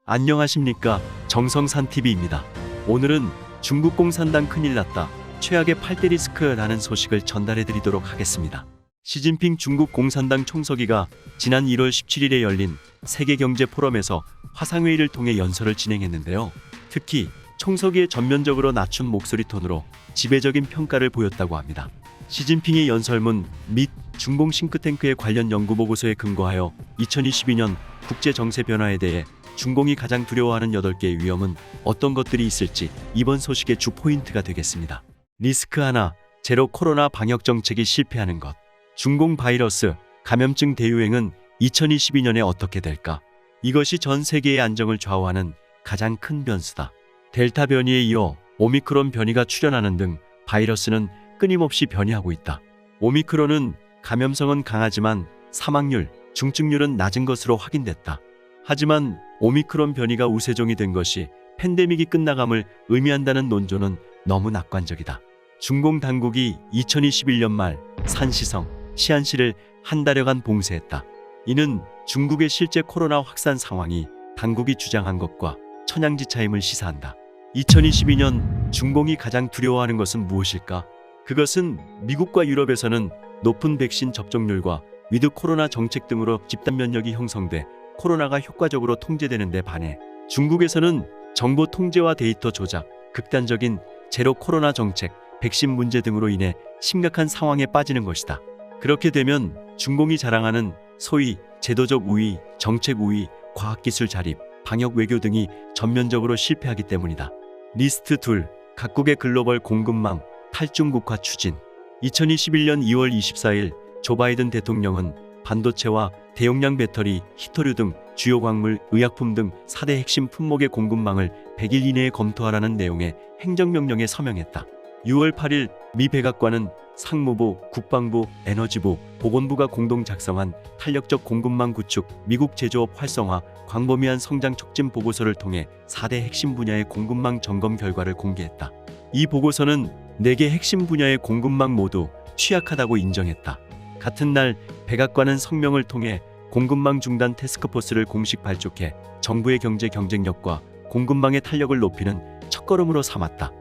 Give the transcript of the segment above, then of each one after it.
안녕하십니까, 정성산TV입니다. 오늘은 중국 공산당 큰일 났다, 최악의 8대 리스크라는 소식을 전달해드리도록 하겠습니다. 시진핑 중국 공산당 총서기가 지난 1월 17일에 열린 세계경제포럼에서 화상회의를 통해 연설을 진행했는데요. 특히 총서기의 전면적으로 낮춘 목소리 톤으로 지배적인 평가를 보였다고 합니다. 시진핑의 연설문 및 중공 싱크탱크의 관련 연구보고서에 근거하여 2022년 국제정세 변화에 대해 중공이 가장 두려워하는 8개의 위험은 어떤 것들이 있을지 이번 소식의 주 포인트가 되겠습니다. 리스크 하나, 제로 코로나 방역 정책이 실패하는 것. 중공 바이러스 감염증 대유행은 2022년에 어떻게 될까? 이것이 전 세계의 안정을 좌우하는 가장 큰 변수다. 델타 변이에 이어 오미크론 변이가 출현하는 등 바이러스는 끊임없이 변이하고 있다. 오미크론은 감염성은 강하지만 사망률, 중증률은 낮은 것으로 확인됐다. 하지만 오미크론 변이가 우세종이 된 것이 팬데믹이 끝나감을 의미한다는 논조는 너무 낙관적이다. 중공 당국이 2021년 말 산시성, 시안시를 한 달여간 봉쇄했다. 이는 중국의 실제 코로나 확산 상황이 당국이 주장한 것과 천양지차임을 시사한다. 2022년 중공이 가장 두려워하는 것은 무엇일까? 그것은 미국과 유럽에서는 높은 백신 접종률과 위드 코로나 정책 등으로 집단 면역이 형성돼 코로나가 효과적으로 통제되는 데 반해 중국에서는 정보 통제와 데이터 조작, 극단적인 제로 코로나 정책, 백신 문제 등으로 인해 심각한 상황에 빠지는 것이다. 그렇게 되면 중공이 자랑하는 소위 제도적 우위, 정책 우위, 과학기술 자립, 방역 외교 등이 전면적으로 실패하기 때문이다. 리스트 2. 각국의 글로벌 공급망 탈중국화 추진. 2021년 2월 24일 조 바이든 대통령은 반도체와 대용량 배터리, 히토류 등 주요 광물, 의약품 등 4대 핵심 품목의 공급망을 100일 이내에 검토하라는 내용의 행정명령에 서명했다. 6월 8일 미 백악관은 상무부, 국방부, 에너지부, 보건부가 공동 작성한 탄력적 공급망 구축, 미국 제조업 활성화, 광범위한 성장 촉진 보고서를 통해 4대 핵심 분야의 공급망 점검 결과를 공개했다. 이 보고서는 4개 핵심 분야의 공급망 모두 취약하다고 인정했다. 같은 날 백악관은 성명을 통해 공급망 중단 태스크포스를 공식 발족해 정부의 경제 경쟁력과 공급망의 탄력을 높이는 첫걸음으로 삼았다.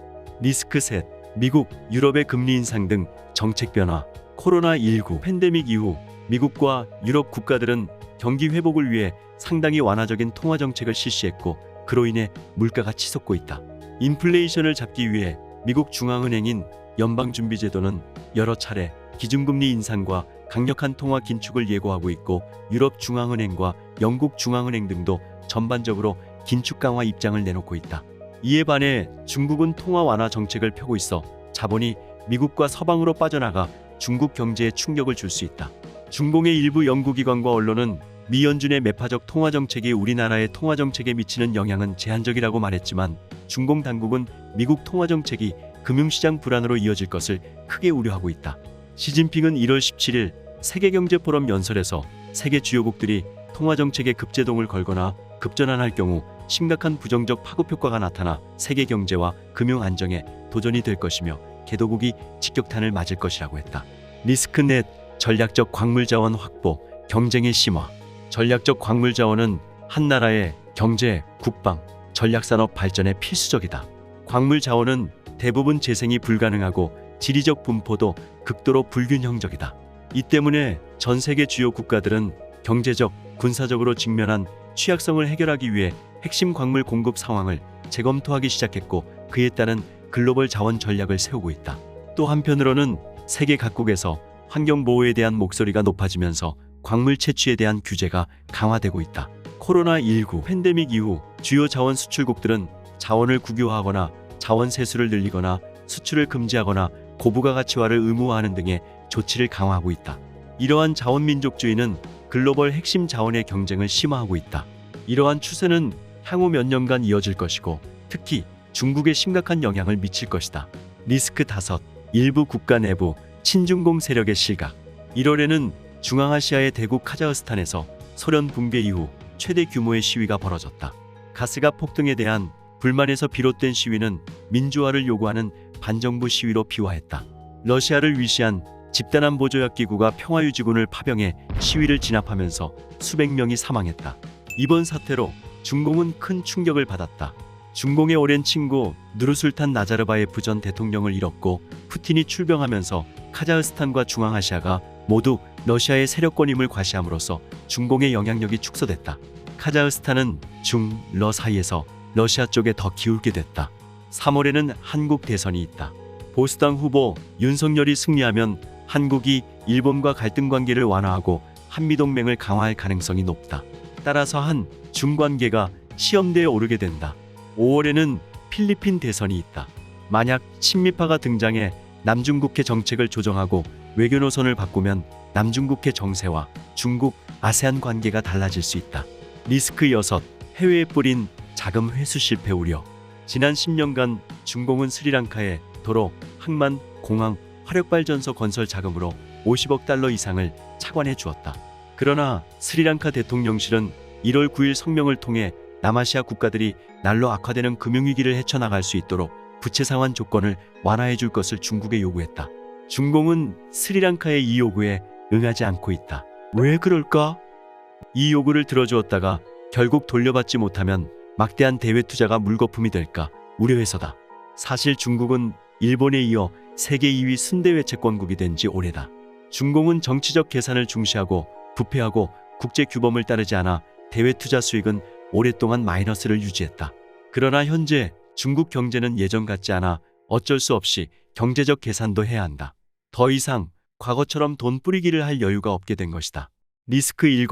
리스크 셋. 미국, 유럽의 금리 인상 등 정책 변화. 코로나19 팬데믹 이후 미국과 유럽 국가들은 경기 회복을 위해 상당히 완화적인 통화 정책을 실시했고 그로 인해 물가가 치솟고 있다. 인플레이션을 잡기 위해 미국 중앙은행인 연방준비제도는 여러 차례 기준금리 인상과 강력한 통화 긴축을 예고하고 있고 유럽 중앙은행과 영국 중앙은행 등도 전반적으로 긴축 강화 입장을 내놓고 있다. 이에 반해 중국은 통화 완화 정책을 펴고 있어 자본이 미국과 서방으로 빠져나가 중국 경제에 충격을 줄 수 있다. 중공의 일부 연구기관과 언론은 미 연준의 매파적 통화 정책이 우리나라의 통화 정책에 미치는 영향은 제한적이라고 말했지만 중공 당국은 미국 통화 정책이 금융시장 불안으로 이어질 것을 크게 우려하고 있다. 시진핑은 1월 17일 세계경제포럼 연설에서 세계 주요국들이 통화정책에 급제동을 걸거나 급전환할 경우 심각한 부정적 파급 효과가 나타나 세계 경제와 금융 안정에 도전이 될 것이며 개도국이 직격탄을 맞을 것이라고 했다. 리스크 넷. 전략적 광물자원 확보, 경쟁의 심화. 전략적 광물자원은 한 나라의 경제, 국방, 전략산업 발전에 필수적이다. 광물자원은 대부분 재생이 불가능하고 지리적 분포도 극도로 불균형적이다. 이 때문에 전 세계 주요 국가들은 경제적, 군사적으로 직면한 취약성을 해결하기 위해 핵심 광물 공급 상황을 재검토하기 시작했고 그에 따른 글로벌 자원 전략을 세우고 있다. 또 한편으로는 세계 각국에서 환경보호에 대한 목소리가 높아지면서 광물 채취에 대한 규제가 강화되고 있다. 코로나19 팬데믹 이후 주요 자원 수출국들은 자원을 국유화하거나 자원 세수를 늘리거나 수출을 금지하거나 고부가 가치화를 의무화하는 등의 조치를 강화하고 있다. 이러한 자원민족주의는 글로벌 핵심 자원의 경쟁을 심화하고 있다. 이러한 추세는 향후 몇 년간 이어질 것이고 특히 중국에 심각한 영향을 미칠 것이다. 리스크 5. 일부 국가 내부 친중공 세력의 실각. 1월에는 중앙아시아의 대국 카자흐스탄에서 소련 붕괴 이후 최대 규모의 시위가 벌어졌다. 가스가 폭등에 대한 불만에서 비롯된 시위는 민주화를 요구하는 반정부 시위로 비화했다. 러시아를 위시한 집단안보조약기구가 평화유지군을 파병해 시위를 진압하면서 수백 명이 사망했다. 이번 사태로 중공은 큰 충격을 받았다. 중공의 오랜 친구 누르술탄 나자르바예프 전 대통령을 잃었고 푸틴이 출병하면서 카자흐스탄과 중앙아시아가 모두 러시아의 세력권임을 과시함으로써 중공의 영향력이 축소됐다. 카자흐스탄은 중, 러 사이에서 러시아 쪽에 더 기울게 됐다. 3월에는 한국 대선이 있다. 보수당 후보 윤석열이 승리하면 한국이 일본과 갈등 관계를 완화하고 한미동맹을 강화할 가능성이 높다. 따라서 중 관계가 시험대에 오르게 된다. 5월에는 필리핀 대선이 있다. 만약 친미파가 등장해 남중국해 정책을 조정하고 외교 노선을 바꾸면 남중국해 정세와 중국, 아세안 관계가 달라질 수 있다. 리스크 6. 해외에 뿌린 자금 회수 실패 우려. 지난 10년간 중공은 스리랑카에 도로, 항만, 공항, 화력발전소 건설 자금으로 50억 달러 이상을 차관해 주었다. 그러나 스리랑카 대통령실은 1월 9일 성명을 통해 남아시아 국가들이 날로 악화되는 금융위기를 헤쳐나갈 수 있도록 부채 상환 조건을 완화해 줄 것을 중국에 요구했다. 중공은 스리랑카의 이 요구에 응하지 않고 있다. 왜 그럴까? 이 요구를 들어주었다가 결국 돌려받지 못하면 막대한 대외 투자가 물거품이 될까 우려해서다. 사실 중국은 일본에 이어 세계 2위 순대외 채권국이 된 지 오래다. 중공은 정치적 계산을 중시하고 부패하고 국제 규범을 따르지 않아 대외 투자 수익은 오랫동안 마이너스를 유지했다. 그러나 현재 중국 경제는 예전 같지 않아 어쩔 수 없이 경제적 계산도 해야 한다. 더 이상 과거처럼 돈 뿌리기를 할 여유가 없게 된 것이다. 리스크 7.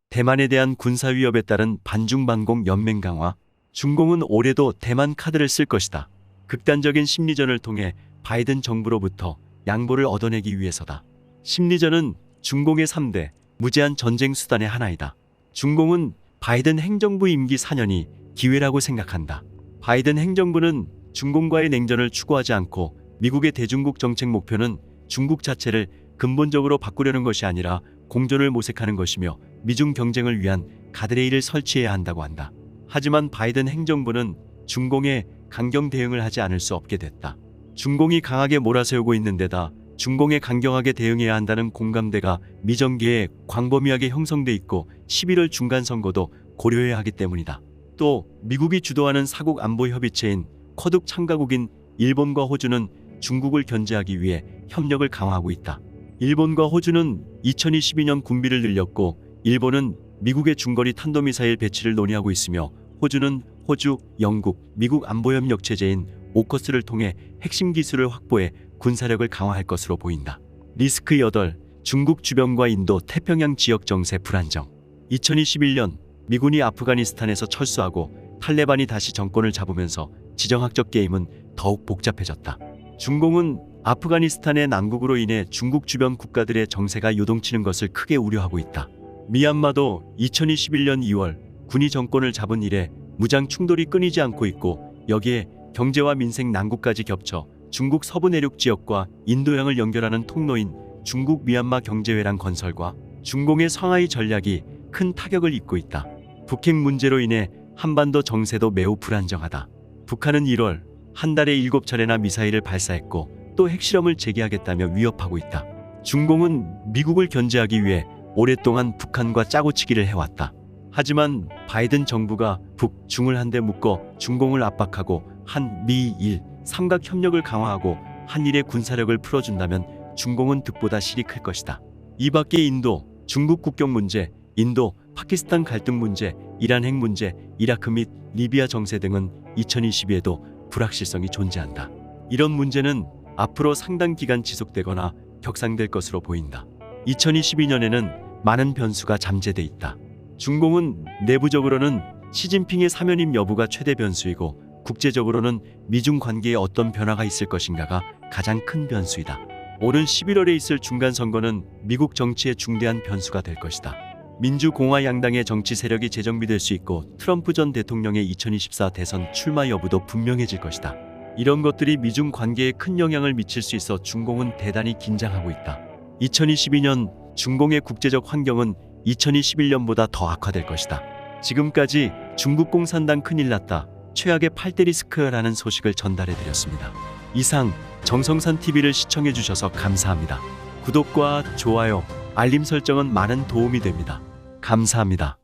대만에 대한 군사 위협에 따른 반중반공 연맹 강화. 중공은 올해도 대만 카드를 쓸 것이다. 극단적인 심리전을 통해 바이든 정부로부터 양보를 얻어내기 위해서다. 심리전은 중공의 3대 무제한 전쟁 수단의 하나이다. 중공은 바이든 행정부 임기 4년이 기회라고 생각한다. 바이든 행정부는 중공과의 냉전을 추구하지 않고 미국의 대중국 정책 목표는 중국 자체를 근본적으로 바꾸려는 것이 아니라 공존을 모색하는 것이며 미중 경쟁을 위한 가드레일을 설치해야 한다고 한다. 하지만 바이든 행정부는 중공에 강경 대응을 하지 않을 수 없게 됐다. 중공이 강하게 몰아세우고 있는 데다 중공에 강경하게 대응해야 한다는 공감대가 미정계에 광범위하게 형성돼 있고 11월 중간선거도 고려해야 하기 때문이다. 또 미국이 주도하는 사국 안보 협의체인 쿼드 참가국인 일본과 호주는 중국을 견제하기 위해 협력을 강화하고 있다. 일본과 호주는 2022년 군비를 늘렸고 일본은 미국의 중거리 탄도미사일 배치를 논의하고 있으며 호주는 호주, 영국, 미국 안보협력 체제인 오커스를 통해 핵심 기술을 확보해 군사력을 강화할 것으로 보인다. 리스크 8. 중국 주변과 인도 태평양 지역 정세 불안정. 2021년 미군이 아프가니스탄에서 철수하고 탈레반이 다시 정권을 잡으면서 지정학적 게임은 더욱 복잡해졌다. 중공은 아프가니스탄의 난국으로 인해 중국 주변 국가들의 정세가 요동치는 것을 크게 우려하고 있다. 미얀마도 2021년 2월 군이 정권을 잡은 이래 무장 충돌이 끊이지 않고 있고 여기에 경제와 민생 난국까지 겹쳐 중국 서부 내륙 지역과 인도양을 연결하는 통로인 중국 미얀마 경제회랑 건설과 중공의 상하이 전략이 큰 타격을 입고 있다. 북핵 문제로 인해 한반도 정세도 매우 불안정하다. 북한은 1월 한 달에 7차례나 미사일을 발사했고 또 핵실험을 재개하겠다며 위협하고 있다. 중공은 미국을 견제하기 위해 오랫동안 북한과 짜고치기를 해왔다. 하지만 바이든 정부가 북, 중을 한데 묶어 중공을 압박하고 한, 미, 일, 삼각 협력을 강화하고 한일의 군사력을 풀어준다면 중공은 득보다 실이 클 것이다. 이 밖에 인도, 중국 국경 문제, 인도, 파키스탄 갈등 문제, 이란 핵 문제, 이라크 및 리비아 정세 등은 2022에도 불확실성이 존재한다. 이런 문제는 앞으로 상당 기간 지속되거나 격상될 것으로 보인다. 2022년에는 많은 변수가 잠재돼 있다. 중공은 내부적으로는 시진핑의 사면임 여부가 최대 변수이고 국제적으로는 미중 관계에 어떤 변화가 있을 것인가가 가장 큰 변수이다. 오는 11월에 있을 중간선거는 미국 정치의 중대한 변수가 될 것이다. 민주공화 양당의 정치 세력이 재정비될 수 있고 트럼프 전 대통령의 2024 대선 출마 여부도 분명해질 것이다. 이런 것들이 미중 관계에 큰 영향을 미칠 수 있어 중공은 대단히 긴장하고 있다. 2022년 중공의 국제적 환경은 2021년보다 더 악화될 것이다. 지금까지 중국 공산당 큰일 났다. 최악의 8대 리스크라는 소식을 전달해드렸습니다. 이상 정성산TV를 시청해주셔서 감사합니다. 구독과 좋아요, 알림 설정은 많은 도움이 됩니다. 감사합니다.